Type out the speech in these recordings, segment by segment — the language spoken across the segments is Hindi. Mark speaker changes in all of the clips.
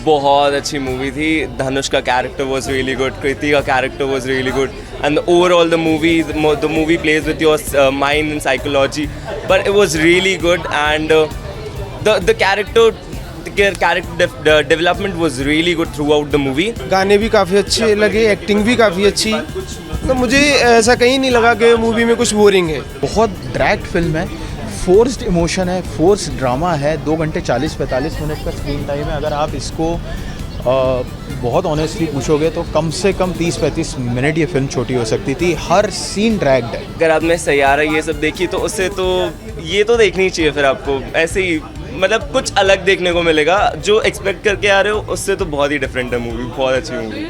Speaker 1: बहुत अच्छी मूवी थी. धनुष का कैरेक्टर वाज रियली गुड, कृति का character was really good, and overall the movie plays with your mind and psychology, but it was really good. And the character development was really good throughout the movie.
Speaker 2: गाने भी काफ़ी अच्छे लगे, एक्टिंग भी काफ़ी अच्छी, तो मुझे ऐसा कहीं नहीं लगा कि मूवी में कुछ बोरिंग है.
Speaker 3: बहुत डायरेक्ट फिल्म है, फोर्स्ड इमोशन है, फोर्स्ड ड्रामा है. 2 घंटे 40-45 मिनट का स्क्रीन टाइम है. अगर आप इसको बहुत ऑनेस्टली पूछोगे तो कम से कम 30-35 मिनट ये फिल्म छोटी हो सकती थी. हर सीन ड्रैग्ड है.
Speaker 1: अगर आपने सैयारा ये सब देखी तो उससे तो ये तो देखनी चाहिए फिर आपको. ऐसे ही मतलब कुछ अलग देखने को मिलेगा. जो एक्सपेक्ट करके आ रहे हो उससे तो बहुत ही डिफरेंट है मूवी. बहुत अच्छी movie.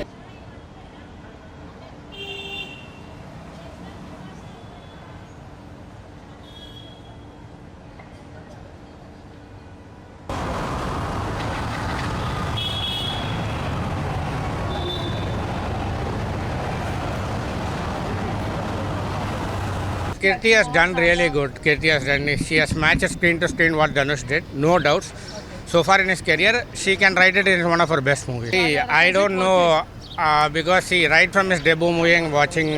Speaker 4: Kirti has done really good. She has matched screen to screen what Dhanush did, no doubts. So far in his career, she can write it in one of her best movies. I don't know because right from his debut movie and watching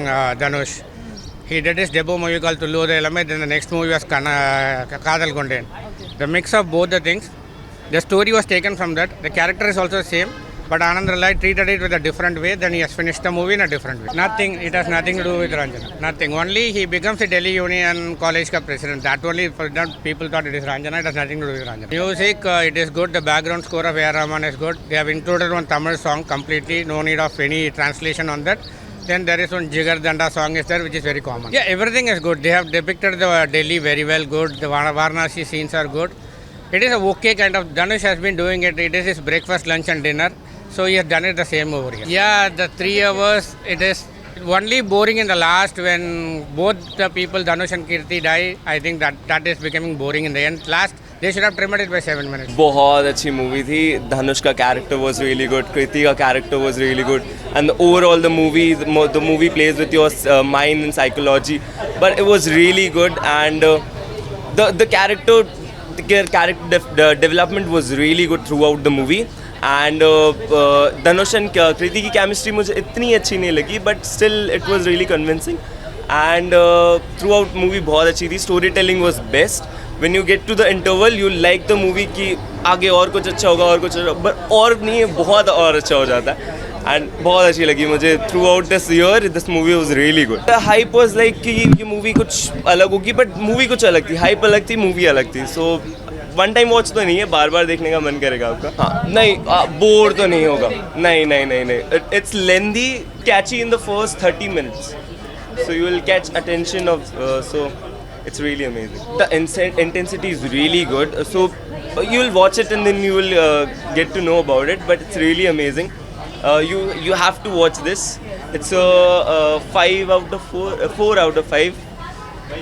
Speaker 4: Dhanush, he did his debut movie called Tullu Elame, then the next movie was Kadal Gunden. The mix of both the things, the story was taken from that. The character is also the same. But Anand Rai treated it with a different way, then he has finished the movie in a different way. It has nothing to do with Ranjana. Nothing. Only he becomes the Delhi Union College ka president. That only, for that people thought it is Ranjana. It has nothing to do with Ranjana. Music, it is good. The background score of A.R. Rahman is good. They have included one Tamil song completely. No need of any translation on that. Then there is one Jigar Danda song is there, which is very common. Yeah, everything is good. They have depicted the Delhi very well. Good. The Varanasi scenes are good. It is a okay kind of. Dhanush has been doing it. It is his breakfast, lunch and dinner. So he has done it the same over here. Yeah, the 3 hours, it is only boring in the last when both the people, Dhanush and Kirti, die. I think that is becoming boring in the end. Last, they should have trimmed it by 7 minutes.
Speaker 1: बहुत अच्छी मूवी थी. धनुष का कैरेक्टर वाज रियली गुड, कृति का character was really good, and overall the movie plays with your mind and psychology, but it was really good. And the character development was really good throughout the movie. And Dhanush and Kriti की केमिस्ट्री मुझे इतनी अच्छी नहीं लगी, but still it was really convincing. And throughout movie बहुत अच्छी थी. Story telling was best. When you get to the interval you like the movie कि आगे और कुछ अच्छा होगा, और कुछ बट और नहीं है, बहुत और अच्छा हो जाता है. एंड बहुत अच्छी लगी मुझे. Through out this year this movie was really good. The hype was like कि ये मूवी कुछ अलग होगी, बट मूवी कुछ अलग थी. हाइप अलग थी, मूवी अलग थी. सो वन टाइम वॉच तो नहीं है, बार बार देखने का मन करेगा आपका. हाँ, नहीं बोर तो नहीं होगा. नहीं. It's lengthy, catchy in the first 30 minutes. So you will catch attention of, so it's really amazing. The intensity is really good. So you will watch it and then you will get to know about it, but it's really amazing. You have to watch this. It's a 5 out of 4, 4 out of 5.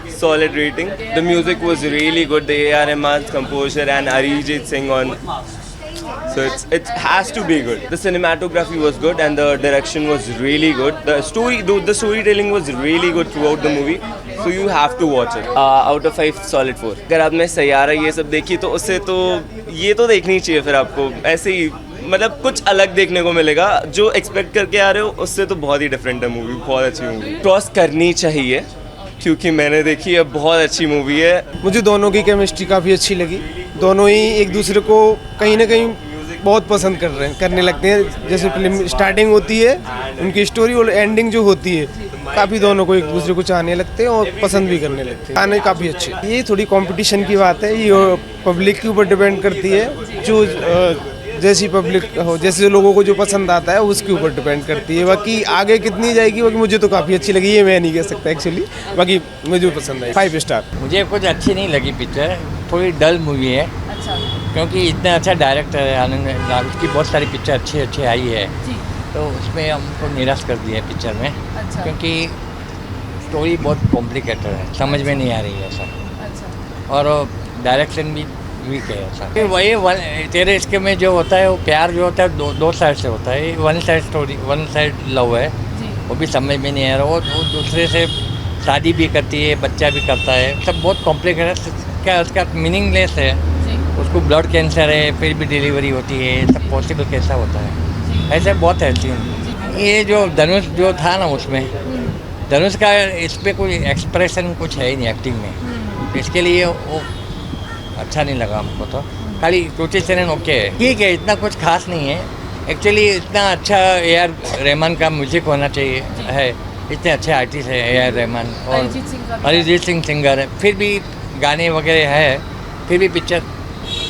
Speaker 1: Solid rating. The music was really good. The A.R. Rahman's composure and Arijit Singh on. So it has to be good. The cinematography was good and the direction was really good. The storytelling was really good throughout the movie. So you have to watch it. Out of 5, solid 4. अगर आपने सैयारा ये सब देखी तो उससे तो ये तो देखनी चाहिए फिर आपको. ऐसे ही मतलब कुछ अलग देखने को मिलेगा. जो एक्सपेक्ट करके आ रहे हो उससे तो बहुत ही डिफरेंट है मूवी. बहुत अच्छी मूवी. क्रॉस करनी चाहिए क्योंकि मैंने देखी है. बहुत अच्छी मूवी है.
Speaker 2: मुझे दोनों की केमिस्ट्री काफ़ी अच्छी लगी. दोनों ही एक दूसरे को कहीं ना कहीं बहुत पसंद करने लगते हैं. जैसे फिल्म स्टार्टिंग होती है, उनकी स्टोरी और एंडिंग जो होती है, काफ़ी दोनों को एक दूसरे को चाहने लगते हैं और पसंद भी करने लगते हैं. गाने काफ़ी अच्छे. ये थोड़ी कंपटीशन की बात है. ये पब्लिक के ऊपर डिपेंड करती है. जो जैसी पब्लिक हो, जैसे लोगों को जो पसंद आता है उसके ऊपर डिपेंड करती है. बाकी आगे कितनी जाएगी, बाकी मुझे तो काफ़ी अच्छी लगी. ये मैं नहीं कह सकता एक्चुअली. बाकी मुझे पसंद आई. 5 स्टार.
Speaker 5: मुझे कुछ अच्छी नहीं लगी पिक्चर. थोड़ी डल मूवी है. अच्छा. क्योंकि इतना अच्छा डायरेक्टर है आनंद राय, उसकी बहुत सारी पिक्चर अच्छी आई है जी. तो उसमें हमको निराश कर दिया है पिक्चर में. अच्छा. क्योंकि स्टोरी बहुत कॉम्प्लिकेटेड है, समझ में नहीं आ रही है ऐसा. अच्छा. और डायरेक्शन भी वीक है ऐसा. वही तेरे इसके में जो होता है वो प्यार जो होता है दो साइड से होता है. One side story, one side love है जी. वो भी समझ में नहीं आ रहा. वो दूसरे से शादी भी करती है, बच्चा भी करता है. सब बहुत कॉम्प्लिकेटेड. क्या उसका मीनिंगलेस है. उसको ब्लड कैंसर है फिर भी डिलीवरी होती है, सब पॉसिबल कैसा होता है? ऐसे बहुत है सीन। ये जो धनुष जो था ना उसमें, धनुष का इस पर कोई एक्सप्रेशन कुछ है ही नहीं एक्टिंग में, इसके लिए वो अच्छा नहीं लगा हमको। तो खाली कृति सेनन ओके है, ठीक है, इतना कुछ खास नहीं है एक्चुअली। इतना अच्छा AR रहमान का म्यूजिक होना चाहिए है, इतने अच्छे आर्टिस्ट है AR रहमान और अरिजीत सिंह सिंगर है, फिर भी गाने वगैरह है, फिर भी पिक्चर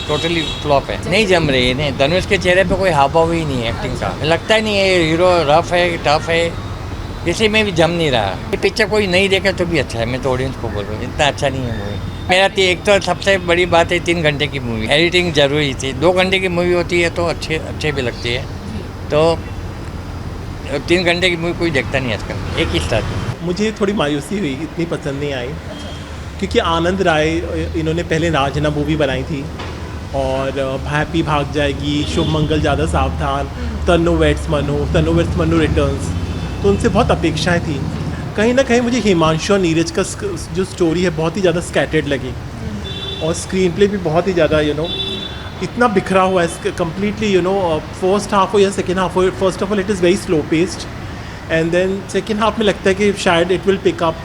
Speaker 5: टोटली फ्लॉप है, नहीं जम रही है। नहीं, धनुष के चेहरे पे कोई हाव भाव ही नहीं है एक्टिंग का, लगता ही नहीं है हीरो रफ है टफ है, किसी में भी जम नहीं रहा। ये पिक्चर कोई नहीं देखा तो भी अच्छा है, मैं तो ऑडियंस को बोल रहा हूँ, इतना अच्छा नहीं है मूवी। मेरा एक तो सबसे बड़ी बात है 3 घंटे की मूवी, एडिटिंग जरूरी थी। 2 घंटे की मूवी होती है तो अच्छे भी लगती है, तो 3 घंटे की मूवी कोई देखता नहीं आजकल, एक ही स्टार।
Speaker 6: मुझे थोड़ी मायूसी हुई, इतनी पसंद नहीं आई, क्योंकि आनंद राय इन्होंने पहले राजना मूवी बनाई थी और हैप्पी भाग जाएगी, शुभ मंगल ज़्यादा सावधान, तन्नो वेट्स मनु रिटर्न्स, तो उनसे बहुत अपेक्षाएं थी। कहीं ना कहीं मुझे हिमांशु और नीरज का जो स्टोरी है बहुत ही ज़्यादा स्कैटर्ड लगी और स्क्रीन प्ले भी बहुत ही ज़्यादा इतना बिखरा हुआ है कम्प्लीटली, फर्स्ट हाफ हो या सेकेंड हाफ हो, first of all it is very slow paced and then second half में लगता है कि शायद it will pick up,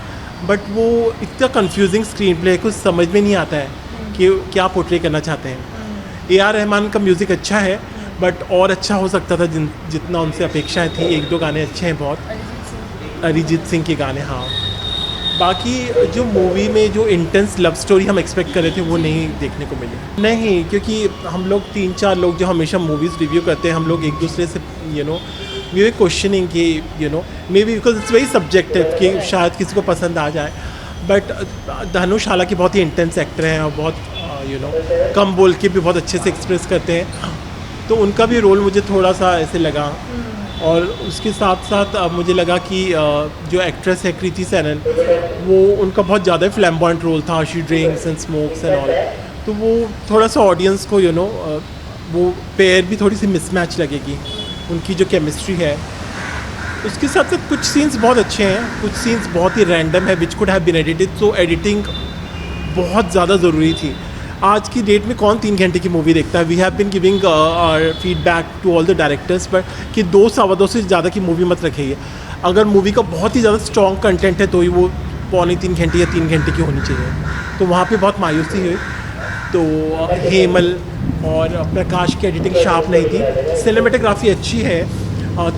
Speaker 6: but वो इतना कंफ्यूजिंग स्क्रीन प्ले है, कुछ समझ में नहीं आता है कि क्या पोर्ट्रे करना चाहते हैं। AR रहमान का म्यूज़िक अच्छा है बट और अच्छा हो सकता था जितना उनसे अपेक्षाएं थी। 1-2 गाने अच्छे हैं बहुत, अरिजीत सिंह के गाने, हाँ। बाकी जो मूवी में जो इंटेंस लव स्टोरी हम एक्सपेक्ट कर रहे थे वो नहीं देखने को मिली। नहीं, क्योंकि हम लोग 3-4 लोग जो हमेशा मूवीज़ रिव्यू करते हैं, हम लोग एक दूसरे से वी वे क्वेश्चनिंग कि may be because it's very subjective कि शायद किसी को पसंद आ जाए, बट धनुष हालांकि बहुत ही इंटेंस एक्टर हैं और बहुत कम बोल के भी बहुत अच्छे से एक्सप्रेस करते हैं, तो उनका भी रोल मुझे थोड़ा सा ऐसे लगा। और उसके साथ साथ मुझे लगा कि जो एक्ट्रेस है कृति सेनन, वो उनका बहुत ज़्यादा फ्लैम्बॉयंट रोल था, she drinks and smokes and all, तो वो थोड़ा सा ऑडियंस को वो पेयर भी थोड़ी सी मिसमैच लगेगी, उनकी जो केमिस्ट्री है। उसके साथ साथ कुछ सीन्स बहुत अच्छे हैं, कुछ सीन्स बहुत ही रैंडम है which could have been edited, so editing बहुत ज़्यादा ज़रूरी थी। आज की डेट में कौन 3 घंटे की मूवी देखता है? We have been giving feedback to all the directors पर कि 2-2.25 से ज़्यादा की मूवी मत रखिए। अगर मूवी का बहुत ही ज़्यादा स्ट्रॉन्ग कंटेंट है तो ही वो 2.25-3 घंटे या 3 घंटे की होनी चाहिए, तो वहाँ पे बहुत मायूसी हुई। तो हेमल और प्रकाश की एडिटिंग शार्प नहीं थी, सिनेमेटोग्राफी अच्छी है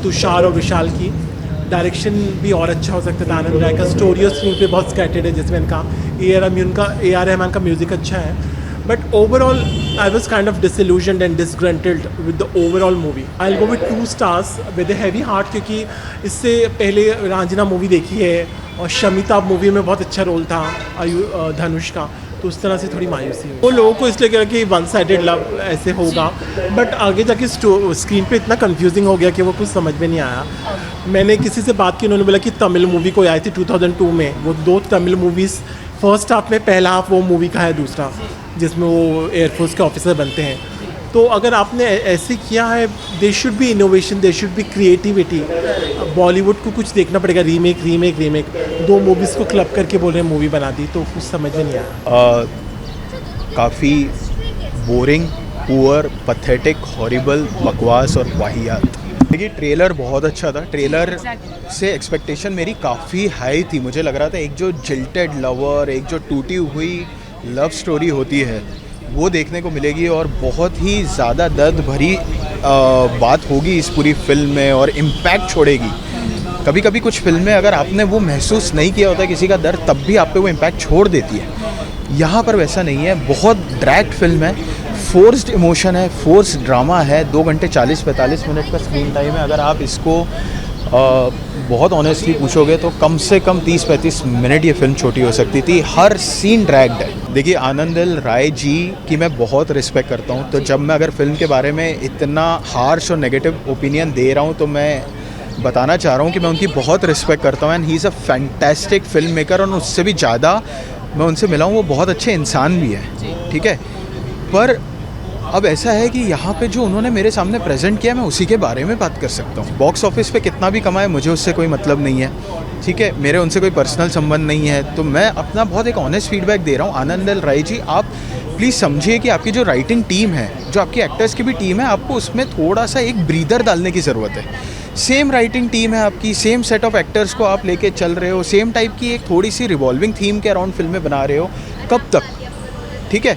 Speaker 6: तुषार और विशाल की, डायरेक्शन भी और अच्छा हो सकता था आनंद राय का, स्टोरी और स्क्रीन पे बहुत स्कैटर्ड है जैसे मैंने कहा। AR रहमान का म्यूज़िक अच्छा है, but overall I was kind of disillusioned and disgruntled with the overall movie. I go with 2 stars with a heavy heart, क्योंकि इससे पहले रांझना मूवी देखी है और शमिताभ मूवी में बहुत अच्छा रोल था धनुष का, तो उस तरह से थोड़ी मायूसी हुई। वो लोगों को इसलिए कहा कि 1 साइडेड लव ऐसे होगा, बट आगे जाके स्क्रीन पे इतना कंफ्यूजिंग हो गया कि वो कुछ समझ में नहीं आया। मैंने किसी से बात की, उन्होंने बोला कि तमिल मूवी कोई आई थी 2002 में, वो 2 तमिल मूवीज़ फर्स्ट हाफ में, पहला हाफ वो मूवी का है, दूसरा जिसमें वो एयरफोर्स के ऑफिसर बनते हैं। तो अगर आपने ऐसे किया है, there should be innovation, there should be creativity. Bollywood को कुछ देखना पड़ेगा, रीमेक 2 मूवीज़ को क्लब करके बोल रहे हैं मूवी बना दी, तो कुछ समझ में नहीं आया।
Speaker 3: काफ़ी बोरिंग, पुअर, पथेटिक, हॉरिबल, बकवास और वाहियात। देखिए ट्रेलर बहुत अच्छा था, ट्रेलर से एक्सपेक्टेशन मेरी काफ़ी हाई थी। मुझे लग रहा था एक जो जिल्टेड लवर, एक जो टूटी हुई लव स्टोरी होती है वो देखने को मिलेगी और बहुत ही ज़्यादा दर्द भरी बात होगी इस पूरी फिल्म में और इम्पैक्ट छोड़ेगी। कभी कभी कुछ फिल्में अगर आपने वो महसूस नहीं किया होता किसी का दर्द, तब भी आप पे वो इम्पैक्ट छोड़ देती है। यहाँ पर वैसा नहीं है, बहुत डायरेक्ट फिल्म है, फोर्स्ड इमोशन है, फोर्स्ड ड्रामा है। 2 घंटे 40-45 मिनट का स्क्रीन टाइम है। अगर आप इसको बहुत ऑनेस्टली पूछोगे तो कम से कम 30-35 मिनट ये फिल्म छोटी हो सकती थी। हर सीन ड्रैग्ड है। देखिए आनंद राय जी की मैं बहुत रिस्पेक्ट करता हूँ, तो जब मैं अगर फिल्म के बारे में इतना हार्श और नेगेटिव ओपिनियन दे रहा हूँ तो मैं बताना चाह रहा हूँ कि मैं उनकी बहुत रिस्पेक्ट करता हूँ and he is a fantastic film maker. और उससे भी ज़्यादा मैं उनसे मिला हूँ, वो बहुत अच्छे इंसान भी है, ठीक है। पर अब ऐसा है कि यहाँ पे जो उन्होंने मेरे सामने प्रेजेंट किया, मैं उसी के बारे में बात कर सकता हूँ। बॉक्स ऑफिस पे कितना भी कमाए मुझे उससे कोई मतलब नहीं है, ठीक है। मेरे उनसे कोई पर्सनल संबंध नहीं है, तो मैं अपना बहुत एक ऑनेस्ट फीडबैक दे रहा हूँ। आनंद राय जी, आप प्लीज़ समझिए कि आपकी जो राइटिंग टीम है, जो आपकी एक्टर्स की भी टीम है, आपको उसमें थोड़ा सा एक ब्रीदर डालने की ज़रूरत है। सेम राइटिंग टीम है आपकी, सेम सेट ऑफ एक्टर्स को आप लेके चल रहे हो, सेम टाइप की एक थोड़ी सी रिवॉल्विंग थीम के अराउंड फिल्में बना रहे हो, कब तक? ठीक है,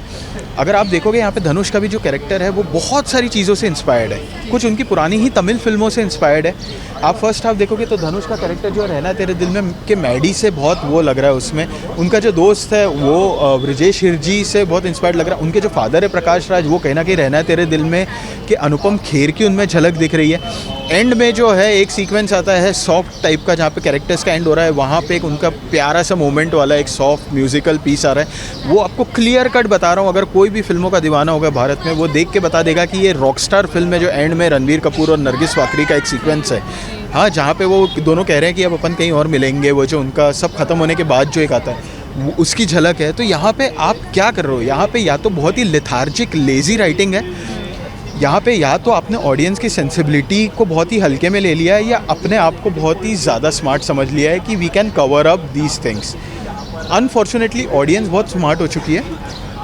Speaker 3: अगर आप देखोगे यहाँ पे धनुष का भी जो कैरेक्टर है वो बहुत सारी चीज़ों से इंस्पायर्ड है, कुछ उनकी पुरानी ही तमिल फिल्मों से इंस्पायर्ड है। आप फर्स्ट हाफ देखोगे तो धनुष का कैरेक्टर जो रहना तेरे दिल में के मैडी से बहुत वो लग रहा है उसमें। उनका जो दोस्त है वो ब्रिजेश हिरजी से बहुत इंस्पायर्ड लग रहा है। उनके जो फादर है प्रकाश राज, वो कहीं ना कहीं रहना है तेरे दिल में कि अनुपम खेर की उनमें झलक दिख रही है। एंड में जो है एक सीक्वेंस आता है सॉफ्ट टाइप का, जहाँ पे कैरेक्टर्स का एंड हो रहा है, वहाँ पे एक उनका प्यारा सा मोमेंट वाला एक सॉफ्ट म्यूजिकल पीस आ रहा है। वो आपको क्लियर कट बता रहा हूँ, अगर कोई भी फिल्मों का दीवाना होगा भारत में, वो देख के बता देगा कि ये रॉकस्टार फिल्म है। जो एंड में रणबीर कपूर और नरगिस फाकरी का एक सीक्वेंस है, हाँ, जहाँ पे वो दोनों कह रहे हैं कि अब अपन कहीं और मिलेंगे, वो जो उनका सब खत्म होने के बाद जो एक आता है उसकी झलक है। तो यहाँ पे आप क्या कर रहे हो, यहाँ पे या तो बहुत ही लेथार्जिक लेजी राइटिंग है, यहाँ पे या तो आपने ऑडियंस की सेंसिबिलिटी को बहुत ही हल्के में ले लिया है, या अपने आप को बहुत ही ज़्यादा स्मार्ट समझ लिया है कि we can cover up these things. Unfortunately audience बहुत स्मार्ट हो चुकी है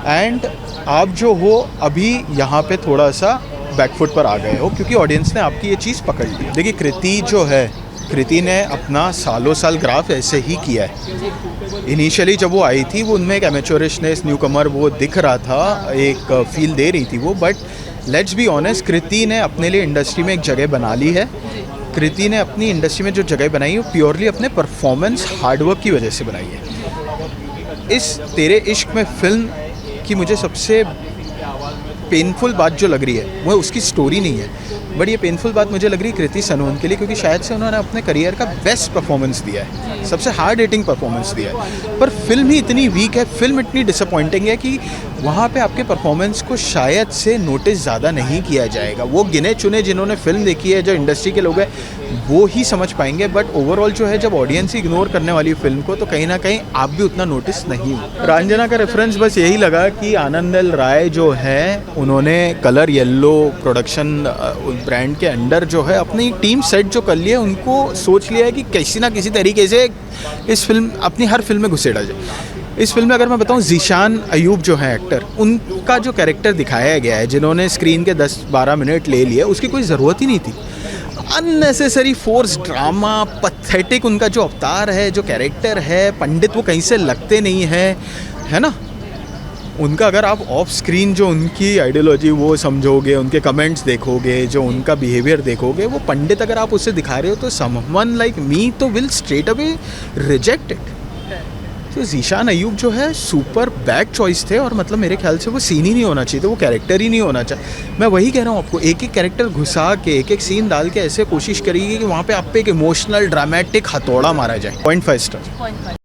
Speaker 3: एंड आप जो हो अभी यहाँ पे थोड़ा सा बैकफुट पर आ गए हो, क्योंकि ऑडियंस ने आपकी ये चीज़ पकड़ ली। देखिए कृति जो है, कृति ने अपना सालों साल ग्राफ ऐसे ही किया है। इनिशियली जब वो आई थी, वो उनमें एक एमेचोरिशनेस, न्यू कमर वो दिख रहा था, एक फील दे रही थी वो, बट लेट्स बी ऑनेस्ट, कृति ने अपने लिए इंडस्ट्री में एक जगह बना ली है। कृति ने अपनी इंडस्ट्री में जो जगह बनाई है वो प्योरली अपने परफॉर्मेंस हार्डवर्क की वजह से बनाई है। इस तेरे इश्क में फिल्म की मुझे सबसे पेनफुल बात जो लग रही है वो उसकी स्टोरी नहीं है, बट ये पेनफुल बात मुझे लग रही है कृति सनोन के लिए, क्योंकि शायद से उन्होंने अपने करियर का बेस्ट परफॉर्मेंस दिया है, सबसे हार्ड हिटिंग परफॉर्मेंस दिया है, पर फिल्म ही इतनी वीक है, फिल्म इतनी डिसअपॉइंटिंग है कि वहाँ पे आपके परफॉर्मेंस को शायद से नोटिस ज़्यादा नहीं किया जाएगा। वो गिने चुने जिन्होंने फिल्म देखी है, जो इंडस्ट्री के लोग हैं, वो ही समझ पाएंगे, बट ओवरऑल जो है जब ऑडियंस ही इग्नोर करने वाली फिल्म को, तो कहीं ना कहीं आप भी उतना नोटिस नहीं हो। रंजना का रेफरेंस बस यही लगा कि आनंद एल राय जो है, उन्होंने कलर येलो प्रोडक्शन ब्रांड के अंडर जो है अपनी टीम सेट जो कर लिया है, उनको सोच लिया है कि किसी ना किसी तरीके से इस फिल्म अपनी हर फिल्म में घुसेड़ा जाए। इस फिल्म में अगर मैं बताऊं, ज़ीशान अयूब जो है एक्टर, उनका जो कैरेक्टर दिखाया गया है, जिन्होंने स्क्रीन के 10-12 मिनट ले लिए, उसकी कोई ज़रूरत ही नहीं थी। अननेसेसरी फोर्स ड्रामा, पथेटिक उनका जो अवतार है, जो कैरेक्टर है, पंडित वो कहीं से लगते नहीं है ना। उनका अगर आप ऑफ स्क्रीन जो उनकी आइडियोलॉजी वो समझोगे, उनके कमेंट्स देखोगे, जो उनका बिहेवियर देखोगे, वो पंडित अगर आप उससे दिखा रहे हो, तो समवन लाइक मी तो will straight away reject it. तो ज़ीशान अयूब जो है सुपर बैड चॉइस थे, और मतलब मेरे ख्याल से वो सीन ही नहीं होना चाहिए था, वो कैरेक्टर ही नहीं होना चाहिए। मैं वही कह रहा हूँ आपको, एक एक कैरेक्टर घुसा के, एक एक सीन डाल के ऐसे कोशिश करिए कि वहाँ पे आप पे एक इमोशनल ड्रामेटिक हथौड़ा मारा जाए। 0.5 स्टार।